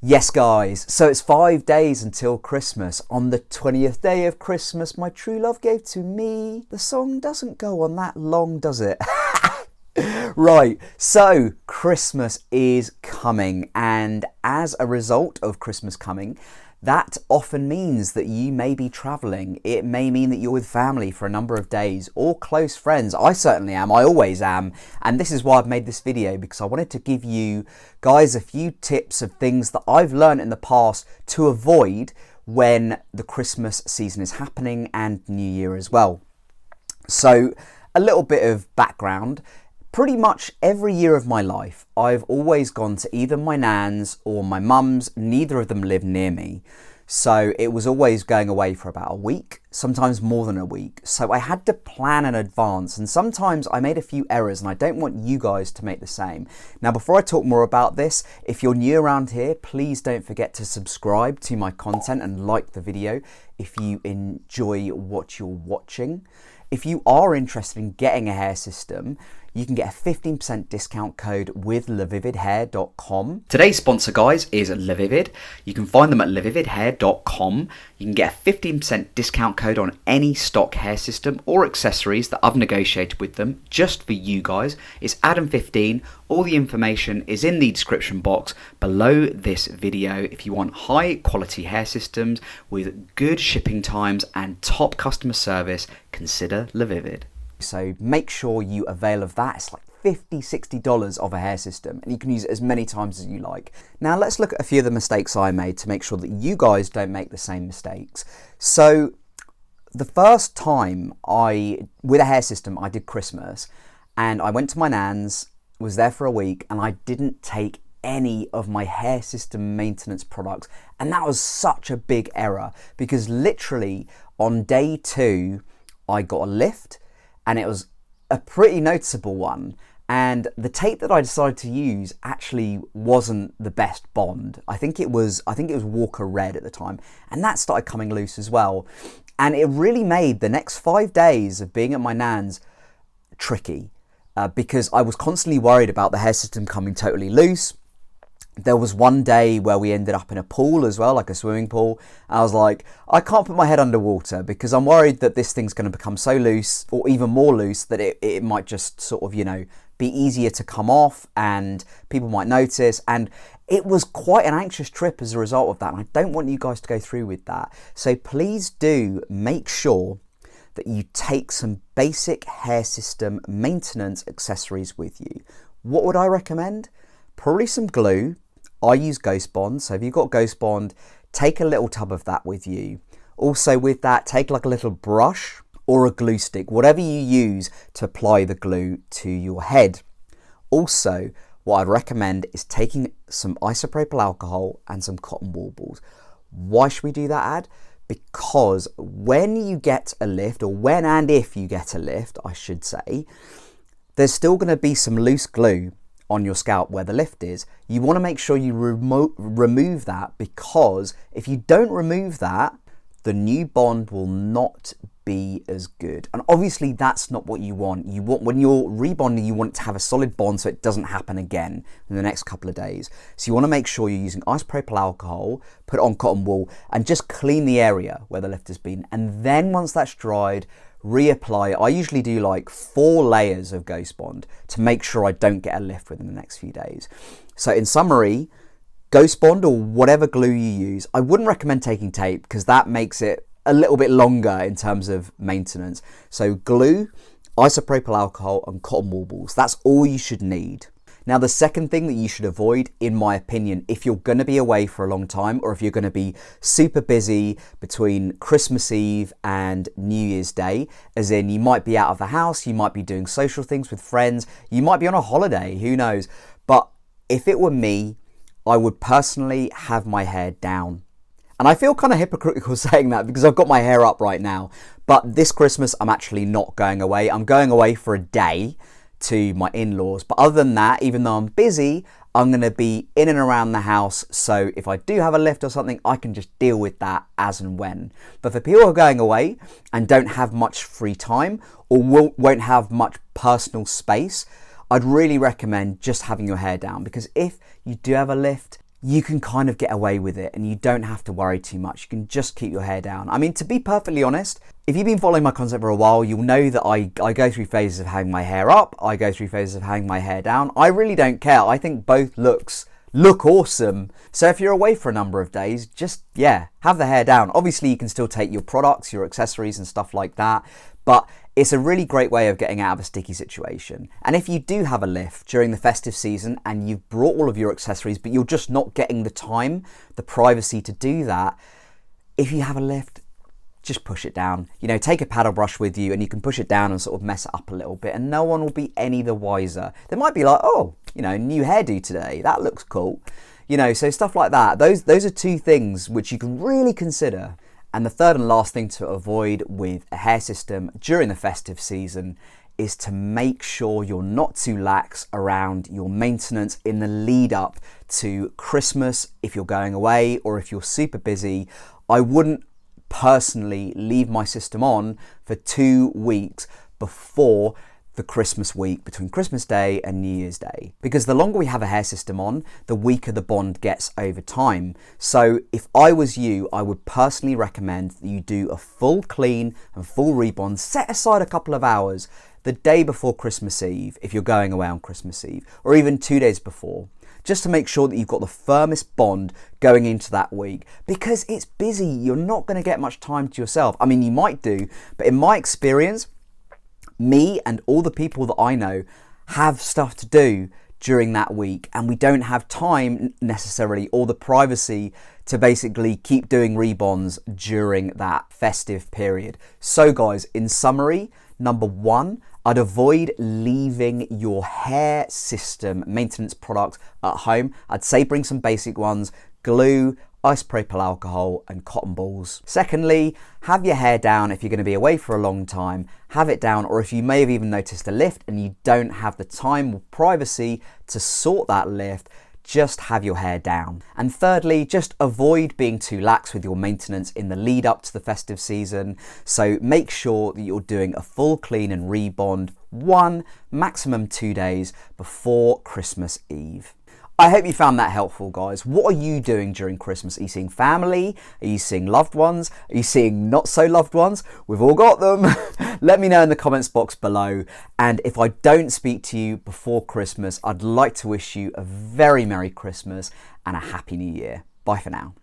Yes guys, so it's 5 days until Christmas. On the 20th day of Christmas, my true love gave to me. The song doesn't go on that long, does it? Right, so Christmas is coming, and as a result of Christmas coming, that often means that you may be travelling. It may mean that you're with family for a number of days or close friends. I certainly am, I always am. And this is why I've made this video, because I wanted to give you guys a few tips of things that I've learned in the past to avoid when the Christmas season is happening and New Year as well. So a little bit of background. Pretty much every year of my life, I've always gone to either my nan's or my mum's. Neither of them live near me. So it was always going away for about a week, sometimes more than a week. So I had to plan in advance, and sometimes I made a few errors, and I don't want you guys to make the same. Now, before I talk more about this, if you're new around here, please don't forget to subscribe to my content and like the video if you enjoy what you're watching. If you are interested in getting a hair system, you can get a 15% discount code with levividhair.com. Today's sponsor, guys, is Levivid. You can find them at levividhair.com. You can get a 15% discount code on any stock hair system or accessories that I've negotiated with them just for you guys. It's Adam15. All the information is in the description box below this video. If you want high quality hair systems with good shipping times and top customer service, consider Levivid. So make sure you avail of that. It's like $50–60 of a hair system, and you can use it as many times as you like. Now let's look at a few of the mistakes I made to make sure that you guys don't make the same mistakes. So the first time with a hair system, I did Christmas, and I went to my nan's, was there for a week, and I didn't take any of my hair system maintenance products. And that was such a big error, because literally on day 2, I got a lift, and it was a pretty noticeable one. And the tape that I decided to use actually wasn't the best bond. I think it was Walker Red at the time, and that started coming loose as well. And it really made the next 5 days of being at my nan's tricky, because I was constantly worried about the hair system coming totally loose. There was one day where we ended up in a pool as well, like a swimming pool. I was like, I can't put my head underwater because I'm worried that this thing's going to become so loose, or even more loose, that it might just sort of, be easier to come off and people might notice. And it was quite an anxious trip as a result of that. And I don't want you guys to go through with that. So please do make sure that you take some basic hair system maintenance accessories with you. What would I recommend? Probably some glue. I use Ghost Bond, so if you've got Ghost Bond, take a little tub of that with you. Also with that, take like a little brush or a glue stick, whatever you use to apply the glue to your head. Also, what I'd recommend is taking some isopropyl alcohol and some cotton wool balls. Why should we do that, Ad? Because when you get a lift, or when and if you get a lift, I should say, there's still going to be some loose glue on your scalp where the lift is. You want to make sure you remove that, because if you don't remove that, the new bond will not be as good. And obviously that's not what you want. When you're rebonding, you want it to have a solid bond so it doesn't happen again in the next couple of days. So you want to make sure you're using isopropyl alcohol, put it on cotton wool, and just clean the area where the lift has been. And then once that's dried, reapply. I usually do like 4 layers of Ghost Bond to make sure I don't get a lift within the next few days. So in summary, Ghost Bond or whatever glue you use. I wouldn't recommend taking tape because that makes it a little bit longer in terms of maintenance. So glue, isopropyl alcohol and cotton wool balls. That's all you should need. Now, the second thing that you should avoid, in my opinion, if you're going to be away for a long time, or if you're going to be super busy between Christmas Eve and New Year's Day, as in you might be out of the house, you might be doing social things with friends, you might be on a holiday, who knows. But if it were me, I would personally have my hair down. And I feel kind of hypocritical saying that because I've got my hair up right now. But this Christmas, I'm actually not going away. I'm going away for a day to my in-laws. But other than that, even though I'm busy, I'm going to be in and around the house. So if I do have a lift or something, I can just deal with that as and when. But for people who are going away and don't have much free time or won't have much personal space, I'd really recommend just having your hair down, because if you do have a lift, you can kind of get away with it and you don't have to worry too much. You can just keep your hair down. I mean, to be perfectly honest, if you've been following my content for a while, you'll know that I go through phases of having my hair up, I go through phases of having my hair down. I really don't care. I think both looks look awesome. So if you're away for a number of days, just, yeah, have the hair down. Obviously, you can still take your products, your accessories and stuff like that, but it's a really great way of getting out of a sticky situation. And if you do have a lift during the festive season and you've brought all of your accessories, but you're just not getting the time, the privacy to do that, if you have a lift, just push it down. You know, take a paddle brush with you and you can push it down and sort of mess it up a little bit and no one will be any the wiser. They might be like, oh, you know, new hairdo today, that looks cool. You know, so stuff like that. Those are two things which you can really consider. And the third and last thing to avoid with a hair system during the festive season is to make sure you're not too lax around your maintenance in the lead up to Christmas. If you're going away or if you're super busy, I wouldn't personally leave my system on for 2 weeks before the Christmas week, between Christmas Day and New Year's Day, because the longer we have a hair system on, the weaker the bond gets over time. So if I was you, I would personally recommend that you do a full clean and full rebond. Set aside a couple of hours the day before Christmas Eve, if you're going away on Christmas Eve, or even 2 days before, just to make sure that you've got the firmest bond going into that week, because it's busy. You're not going to get much time to yourself. I mean, you might do, but in my experience, me and all the people that I know have stuff to do during that week, and we don't have time necessarily or the privacy to basically keep doing rebonds during that festive period. So guys, in summary, number one, I'd avoid leaving your hair system maintenance product at home. I'd say bring some basic ones: glue, isopropyl alcohol and cotton balls. Secondly, have your hair down. If you're going to be away for a long time, have it down. Or if you may have even noticed a lift and you don't have the time or privacy to sort that lift, just have your hair down. And thirdly, just avoid being too lax with your maintenance in the lead up to the festive season. So make sure that you're doing a full clean and rebond 1, maximum 2 days before Christmas Eve. I hope you found that helpful, guys. What are you doing during Christmas? Are you seeing family? Are you seeing loved ones? Are you seeing not so loved ones? We've all got them. Let me know in the comments box below. And if I don't speak to you before Christmas, I'd like to wish you a very Merry Christmas and a Happy New Year. Bye for now.